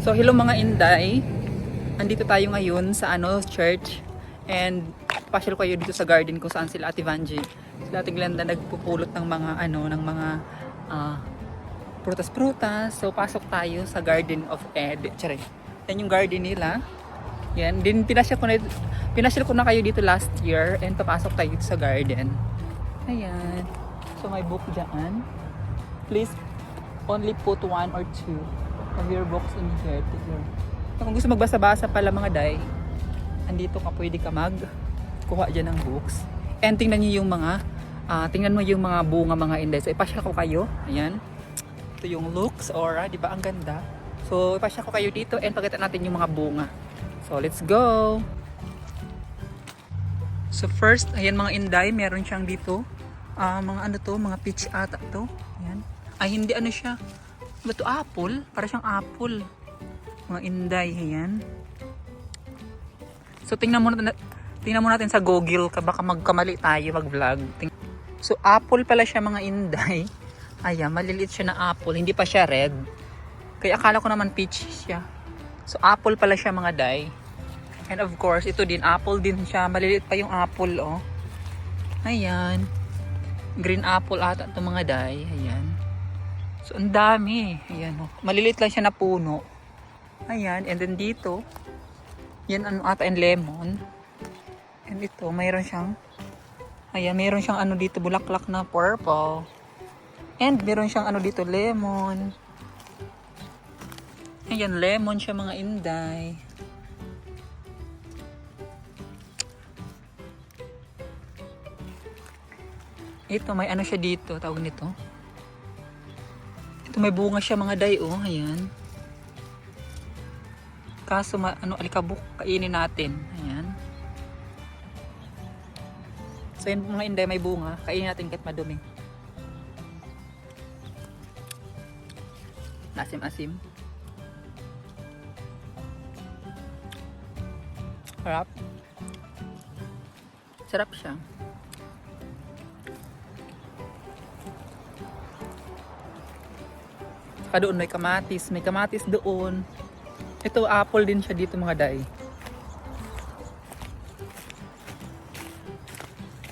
So hello mga Inday. Andito tayo ngayon sa church and pasyal kayo dito sa garden kung saan sila Ate Vanji. Sila Ate Glenda nagpupulot ng mga ah, prutas-prutas. So pasok tayo sa Garden of Ed. Tsare. Yan yung garden nila. Yan, din pinasyal ko na kayo dito last year and papasok tayo dito sa garden. Ayan. So may book dyan. Please only put 1 or 2 of your books in here. So, kung gusto magbasa-basa pala mga day, andito ka, pwede ka kuha dyan ng books. And tingnan nyo yung tingnan mo yung mga bunga mga Inday. So ipasyal ko kayo. Ayan. Ito yung looks, aura, di ba? Ang ganda. So ipasyal ko kayo dito and pakita natin yung mga bunga. So let's go! So first, ayan mga Inday, meron siyang dito. Mga peach ata to. Ayan. Ay, hindi siya. Ito apple, para siyang apple. Mga Inday, ayan. So tingnan mo natin sa Google, baka magkamali tayo mag-vlog. So apple pala siya mga Inday. Ayan, maliliit siya na apple, hindi pa siya red. Kaya akala ko naman peach siya. So apple pala siya mga day. And of course, ito din apple din siya. Maliliit pa yung apple, oh. Ayan. Green apple ata ito mga day. Ayan. So, ang dami. Ayan, oh. Maliliit lang siya na puno. Ayan. And then dito, yan ata yung lemon. And ito, mayroon siyang, ayan, mayroon siyang dito, bulaklak na purple. And mayroon siyang dito, lemon. Ayan, lemon siya mga Inday. Ito, may siya dito, tawag nito. Ito may bunga siya mga day, oh. Ayan. Kaso alikabok, kainin natin. Ayan. So yun mga Inday, may bunga. Kainin natin kahit madumi. Asim-asim. Sarap. Sarap siya. Doon may kamatis doon. Ito apple din siya dito mga day.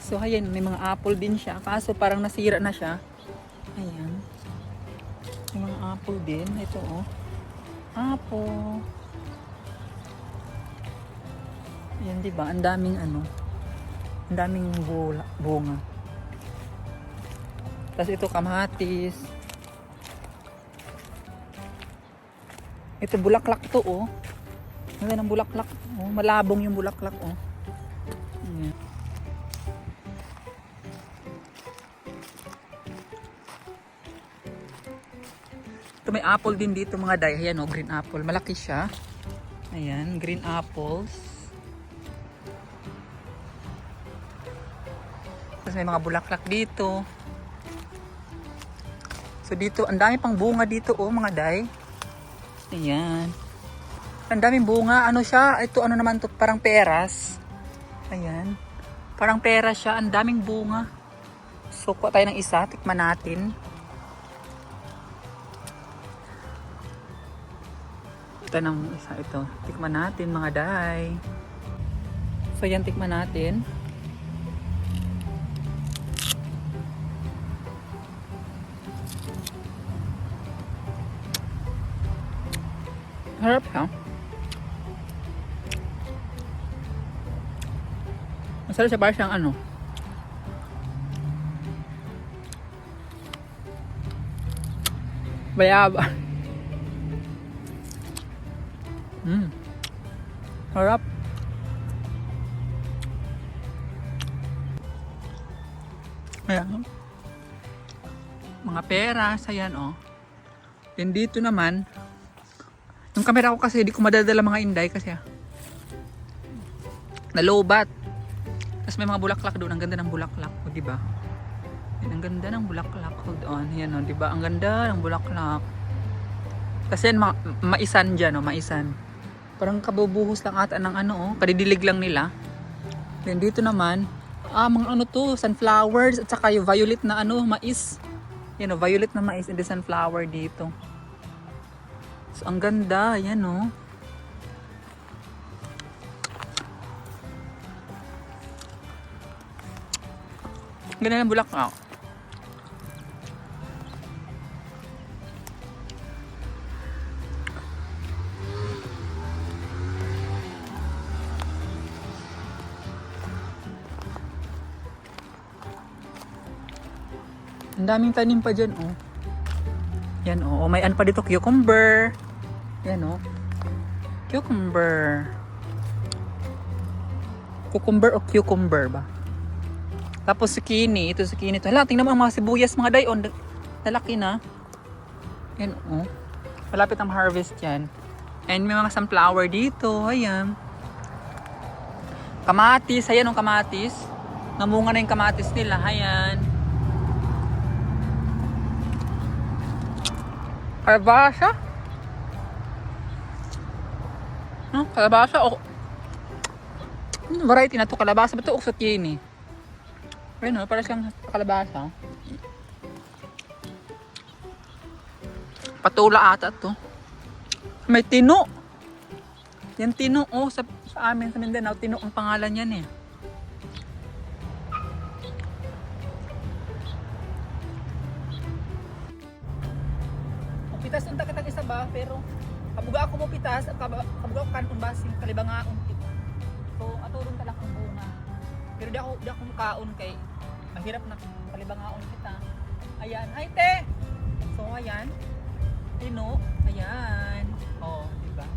So ayan, may mga apple din siya. Kaso parang nasira na siya. Ayan. May mga apple din. Ito oh. Apple. Ayan, diba? Ang daming ang daming bunga. Tapos ito kamatis. Ito bulaklak to, oh. Ano ng bulaklak? Oh, malabong yung bulaklak, oh. Ayan. Ito may apple din dito mga day. Ayan, oh, green apple. Malaki siya. Ayan, green apples. Tapos may mga bulaklak dito. So dito, ang dami pang bunga dito, oh, mga day. Ayan. Ang daming bunga. Ano siya? Ito naman to? Parang peras. Ayan. Parang peras siya. Ang daming bunga. So, kuha tayo ng isa. Tikman natin. Ito ng isa. Ito. Tikman natin mga day. So, yan tikman natin. Harap siya. Masarap siya para siyang bayaba. Harap. Ayan. Mga peras. Ayan oh. And dito naman, yung camera ko kasi, di ko madadala mga Inday kasi nalobat. Tapos may mga bulaklak doon. Ang ganda ng bulaklak. O, diba? Yan, ang ganda ng bulaklak. Hold on. Yan, o, diba? Ang ganda ng bulaklak. Kasi yan, maisan dyan, o, maisan. Parang kabubuhos lang ata ng kadidilig lang nila. Then dito naman, mga sunflowers. At saka yung violet na mais. Yan, o, violet na mais and the sunflower dito. So, ang ganda. Yan, oh. Ganda ng bulaklak. Ang daming tanim pa dyan, oh. Yan, oh. May ano pa dito, cucumber. Yan, oh. Cucumber. Cucumber o cucumber ba? Tapos zucchini. Ito zucchini. Hala, tingnan mo ang mga sibuyas, mga dayon. Nalaki na. Yan, oh. Malapit ang harvest yan. And may mga sunflower dito. Ayan. Kamatis. Ayan, ang kamatis. Namunga na yung kamatis nila. Ayan. Kalabasa? Kalabasa o... variety na to, kalabasa ba ito o zucchini? Ayun o, para siyang kalabasa. Patula ata to. May tino. Yan tino o, sa amin sa Mindanao, tino ang pangalan yan eh. Pitas unta ka tag-isa ba, pero kabuga ako mo pitas, kabuga ako kanon basing kalibangaon kita. So atulong ta lang ang bunga. Pero di ako mukaon kay mahirap na kalibangaon kita. Ayan, hi te. So ayan. Tino, ayan. Oh, di ba?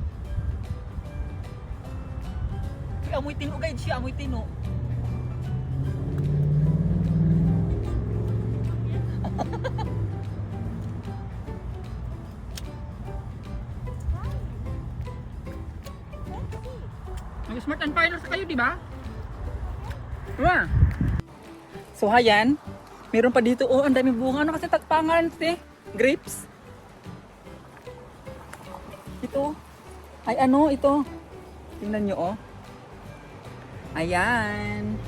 Amoy tino guys, siya amoy tino. Smart and Finals kayo, di ba? Diba? So, ayan. Meron pa dito. Oh, ang daming bunga. Ano kasi tatpangan, te? Grapes. Ito. Ay, ano? Ito. Tingnan nyo, oh. Ayan.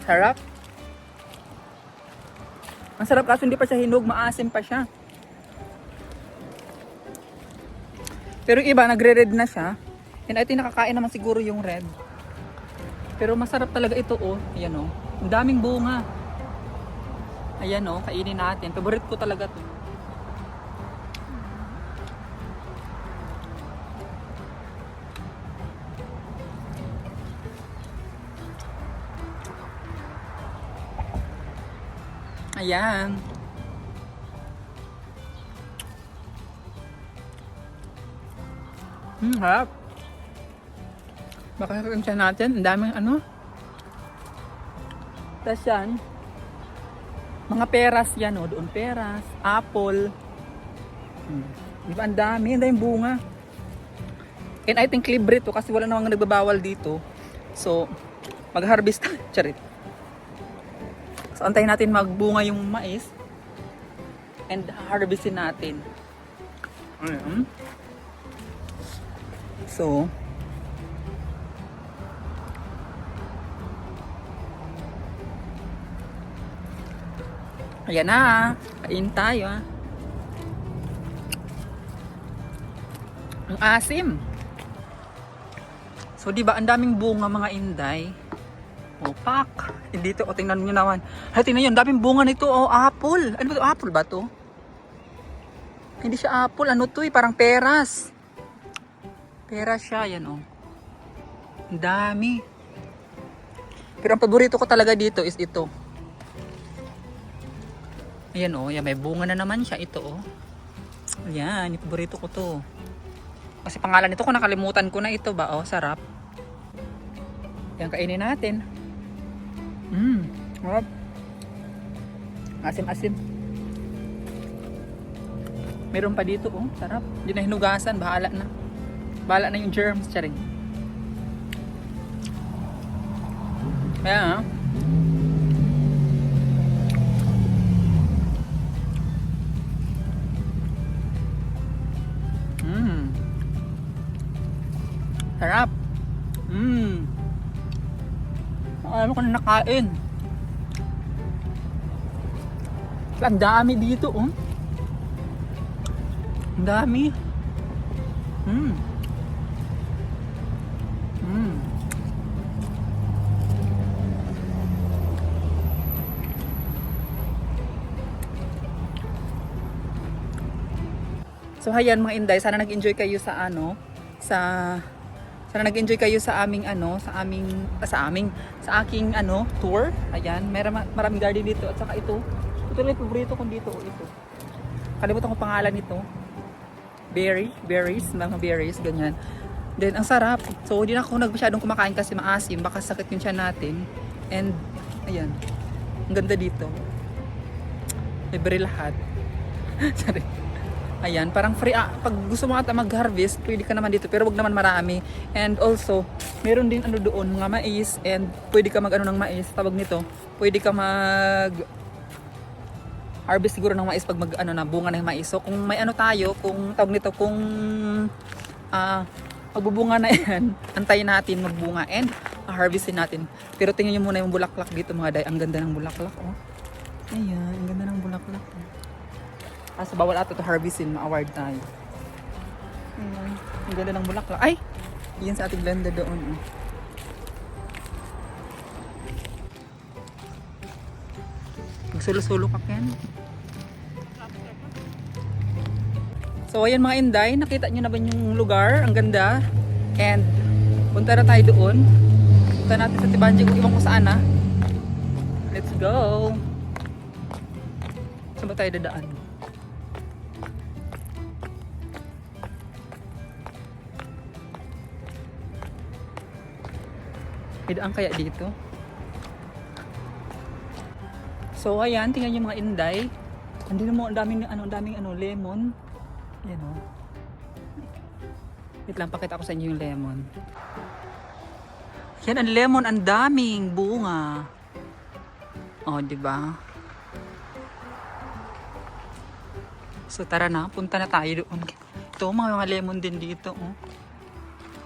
Sarap. Ang sarap kaso hindi pa siya hinog. Maasim pa siya. Pero yung iba, nagre-red na siya. And I think nakakain naman siguro yung red. Pero masarap talaga ito, oh. Ayan, oh. Ang daming bunga. Ayan, oh. Kainin natin. Favorite ko talaga to. Ayan. Harap. Baka kakantsa natin. Ang daming ano. Tapos yan. Mga peras yan, oh. Doon peras. Apple. Diba ang dami. Ang daming bunga. And I think libre to kasi wala namang nagbabawal dito. So, mag-harvest. Charit. So, antayin natin magbunga yung mais. And harvestin natin. Ayan. So, ayan na. Kain tayo. Ang asim. So, diba, ang daming bunga mga inday. O, pak. Dito, o, tingnan nyo naman. Ay, tingnan nyo, ang daming bunga nito. O, apple. Ano ba ito? Apple ba to? Hindi siya apple. Ano to eh? Parang peras. Peras siya. Yan, o. Ang dami. Pero ang paborito ko talaga dito is ito. Ayan, o. Yan, may bunga na naman siya. Ito, o. Ayan, yung paborito ko to. Kasi pangalan nito ko nakalimutan ko na ito ba. O, sarap. Yan, kainin natin. Sarap. Asim-asim. Meron pa dito, oh. Sarap. Hindi na hinugasan. Bahala na. Bahala na yung germs. Charing. Kaya, sarap. Alam ko na nakain. Ang dami dito, oh. Ang dami. Mm. Mm. So hayan mga Inday, sana nag-enjoy kayo sa ano, sana nag-enjoy kayo sa aming ano, sa aking ano, tour. Ayan, maraming garden dito at saka ito. Ito lang yung paborito ko dito, ito. Kalimutan ko pangalan nito. Mga berries, ganyan. Then, ang sarap. So, hindi na ako masyadong kumakain kasi maasim. Baka sakit yung tiyan natin. And, ayan. Ang ganda dito. Libre lahat. Sorry. Ayan, parang free. Pag gusto mo ata mag-harvest, pwede ka naman dito. Pero wag naman marami. And also, meron din ano doon, mga mais. And pwede ka mag-ano ng mais. Tawag nito. Pwede ka harvest siguro ng mais pag mag-ano na bunga ng mais. So kung may ano tayo, kung tawag nito, kung magbubunga na yan, antayin natin magbunga and harvestin natin. Pero tingnan niyo muna yung bulaklak dito mga day. Ang ganda ng bulaklak, oh. Ayan, ang ganda ng bulaklak. So bawal ata to harvestin, ma-award tayo. Ayan, ang ganda ng bulaklak. Ay! Yan sa ating blender doon, oh. Magsulo-sulo ka, Ken. So ayan mga Inday, nakita nyo na ba yung lugar? Ang ganda. And punta na tayo doon. Punta natin sa Tibanji kung iwan ko saan na. Let's go. Saan ba tayo dadaan? May daan kaya dito? So ayan, tingnan nyo mga Inday. Andito mo, ang daming lemon. Yan o. Wait lang, pakita ko sa inyo yung lemon. Yan ang lemon, ang daming bunga. O, diba? So tara na, punta na tayo doon. Ito, mga lemon din dito. Oh.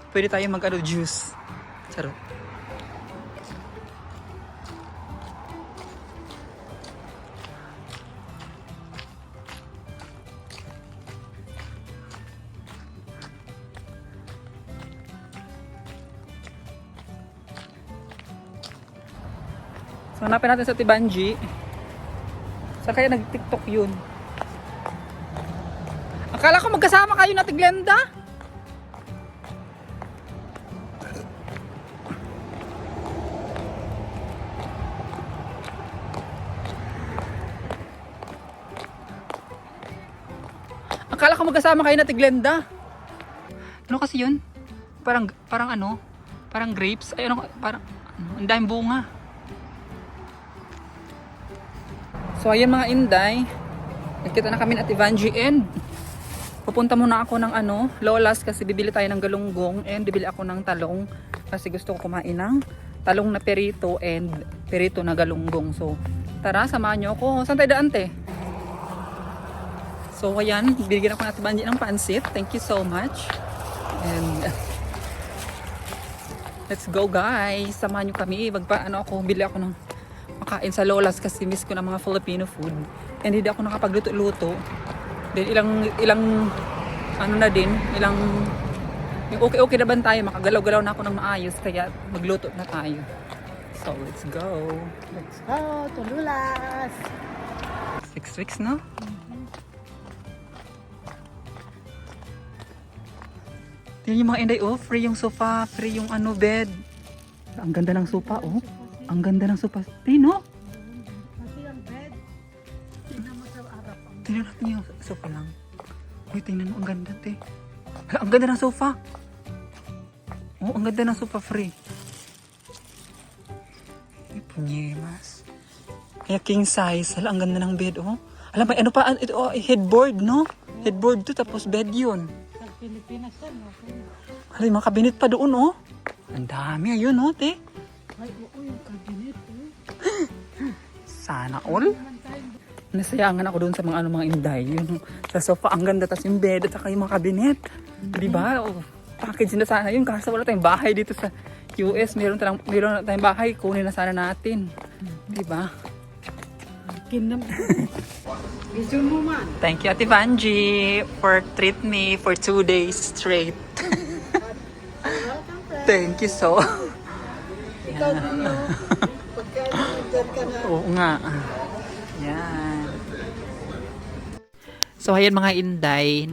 Pwede tayo mag-ano, juice. Charot. So, hanapin natin sa Tibanji. Saan kaya nag-TikTok yun? Akala ko magkasama kayo na Glenda. Akala ko magkasama kayo na Glenda. Ano kasi yun? Parang ano? Parang grapes. Ay, ano? Parang, ang daming bunga. So ayan mga Inday, nagkita na kami at Tibanji and pupunta muna ako ng Lolas kasi bibili tayo ng galunggong and bibili ako ng talong kasi gusto ko kumain ng talong na perito and perito na galunggong. So tara, samahan nyo ako. Saan tayo daan, te? So ayan, bibigyan ako ng Tibanji ng pansit. Thank you so much. And let's go guys. Samahan nyo kami. Bili ako ng makain sa Lolas kasi miss ko ng mga Filipino food and hindi ako nakapagluto-luto. Then ilang yung okay na ba tayo, makagalaw-galaw na ako ng maayos kaya magluto na tayo. So let's go to Lolas. 6 weeks, no? Tingnan yung mga Inday, oh, free yung sofa, free yung bed. Ang ganda ng sofa, oh. Ang ganda ng sofa. Tino? Pati ang bed. Tingnan mo sa harap. Tingnan natin yung sofa lang. Uy, tingnan mo. Ang ganda, te. Ang ganda ng sofa. Oh, ang ganda ng sofa, free. Ay, punyemas. Kaya king size. Hala, ang ganda ng bed, oh. Alam mo, ano pa? Ito, oh, headboard, no? Headboard to, tapos bed yun. Sa Pilipinas yan, okay. Hala, yung mga kabinet pa doon, oh. Ang dami, ayun, oh, te. Ay, oo, yung kabinet, eh. Sana all. Nasayangan ako doon sa mga Inday. Yung sa sofa, ang ganda. Tapos yung bed at saka yung mga kabinet. Diba? Oh, package na sana yun. Kasi wala tayong bahay dito sa US. Meron tayong bahay. Kunin na sana natin. Diba? Kinam. Gusto mo man. Thank you, Ate Vanji, for treat me for 2 days straight. Thank you so. Ikaw din yun. Pagka-order ka na. Oo nga. Yan. So, ayan mga Inday,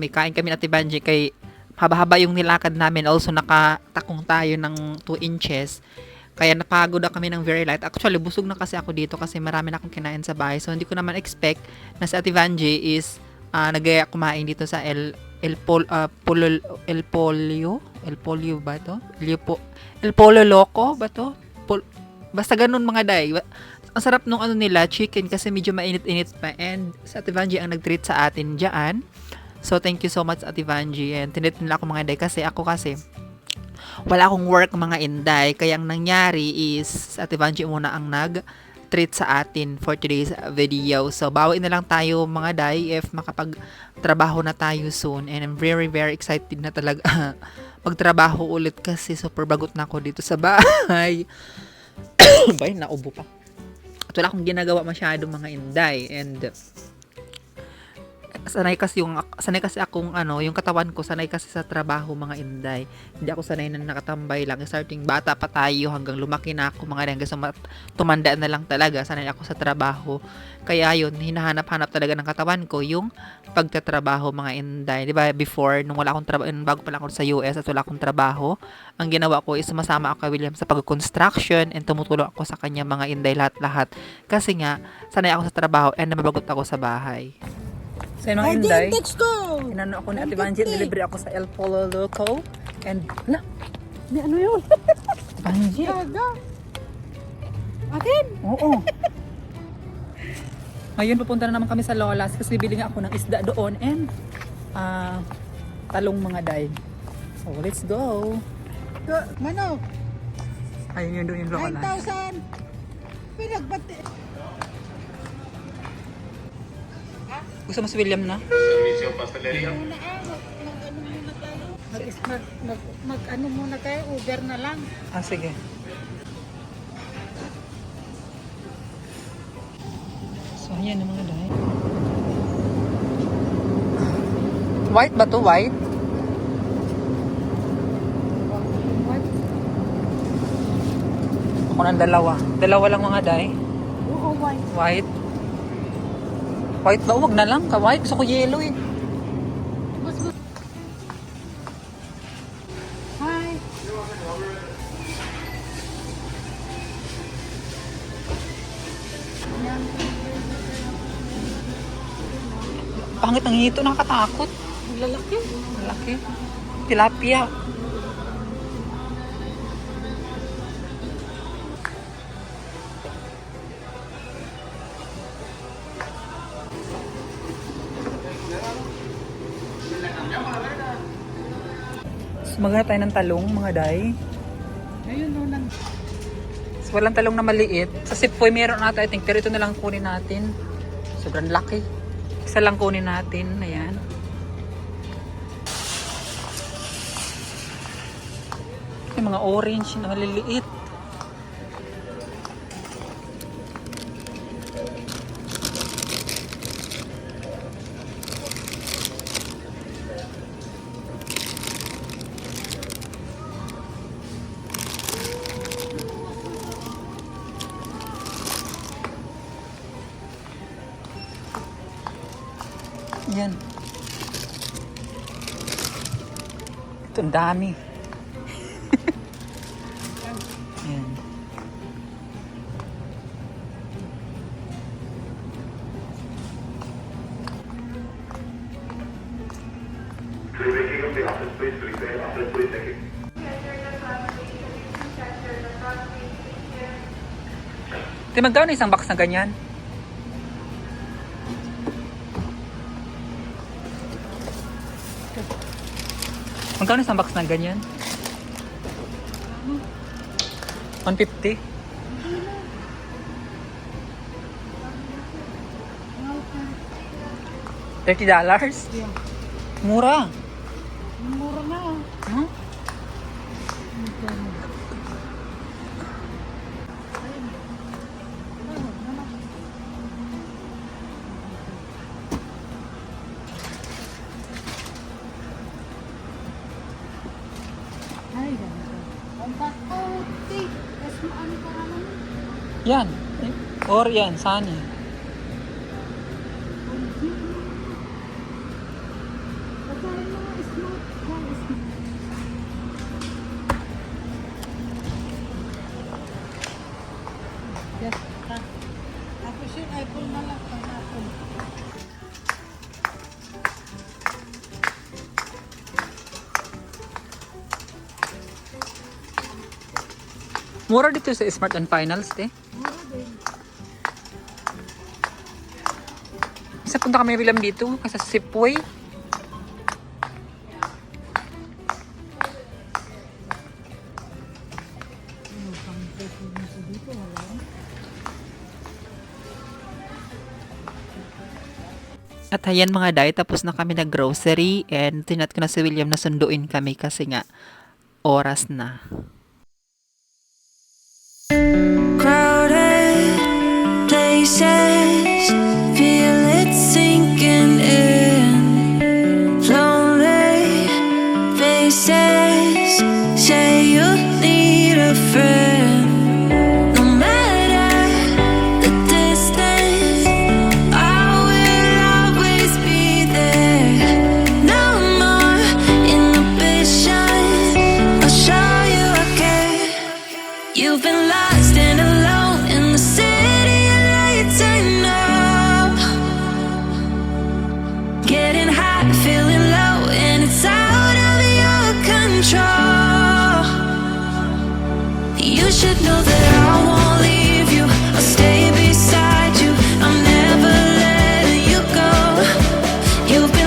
kain kami na Ate Vanji kay haba-haba yung nilakad namin. Also, nakatakong tayo ng 2 inches. Kaya napagod na kami ng very light. Actually, busog na kasi ako dito kasi marami na akong kinain sa bahay. So, hindi ko naman expect na si Ate Vanji is nagaya kumain dito sa El Pollo ba to? El Pollo Loco ba to? Basta ganun mga day. Ang sarap nung nila, chicken, kasi medyo mainit-init pa. And si Ate Vanji ang nag-treat sa atin dyan. So, thank you so much, Ate Vanji. And tinit nila ako mga day kasi wala akong work mga Inday. Kaya ang nangyari is Ate Vanji muna ang nag-treat sa atin for today's video. So, bawi na lang tayo mga day if makapagtrabaho na tayo soon. And I'm very, very excited na talaga magtrabaho ulit kasi super bagot na ako dito sa bahay. Bay, naubo pa. At wala akong ginagawa masyado mga Inday. And sanay kasi akong yung katawan ko sanay kasi sa trabaho mga Inday. Hindi ako sanay na nakatambay lang. Starting bata pa tayo hanggang lumaki na ako mga hanggang sa tumanda na lang talaga. Sanay ako sa trabaho. Kaya yun, hinahanap-hanap talaga ng katawan ko yung pagtatrabaho mga Inday. Di ba before, nung wala akong trabaho, bago pa lang ako sa US at wala akong trabaho, ang ginawa ko is sumasama ako kay William sa pag-construction and tumutulong ako sa kanya mga Inday lahat-lahat. Kasi nga, sanay ako sa trabaho and nababagot ako sa bahay. So yun mga Inday, inano ako ni Ate Vanji, delivery ako sa El Pollo Loco. And, may ano yun? Vanji? Akin? Oo. Ngayon pupunta na naman kami sa Lola's kasi bibili nga ako ng isda doon and talong mga day. So let's go. Manok, Ayun yun doon yung Lola's. 9,000. Pinagbati. Gusto mo si William na? Mag-ano muna tayo, Uber na lang. Sige. So ayan na mga day. White ba to? White? Ako ng dalawa. Dalawa lang mga day. Oo, white. White. White ba? Huwag na lang. Ka-white. Gusto ko yellow eh. Hi. Pangit ng hito. Nakakatakot. Lalaki. Malaki. Tilapia. Maghanap tayo ng talong, mga day. Ayun o nang. So, walang talong na maliit. Sa Sipfoy meron natin, I think. Pero ito na lang kunin natin. Sobrang laki. Isa lang kunin natin. Ayan. Yung mga orange na maliliit. Yan. Ito, ang dami. Yan. Magkano isang box na ganyan? Magkano isang box ng ganyan? 150? $30? Yeah. Mura. Mura na. Huh? Yan. Or yan, Sunny. Pagkain mga smart. Yes. Ako siya, apple na lang. Apple. Mura dito sa Smart and Finals, te. Mura din. Isa punta kami bilang dito, kasi sa Sipway. Ano pang peso mo sa dito? Wala. At ayan mga day, tapos na kami nag-grocery and tinat ko na si William na sunduin kami kasi nga oras na. Crowded places, feel it sinking in. Lonely faces, say you need a friend. No matter the distance, I will always be there. No more inhibition, I'll show you I care. You've been lost and alone in the city of lights, I know. Getting high, feeling low, and it's out of your control. You should know that I won't leave you. I'll stay beside you. I'm never letting you go. You've been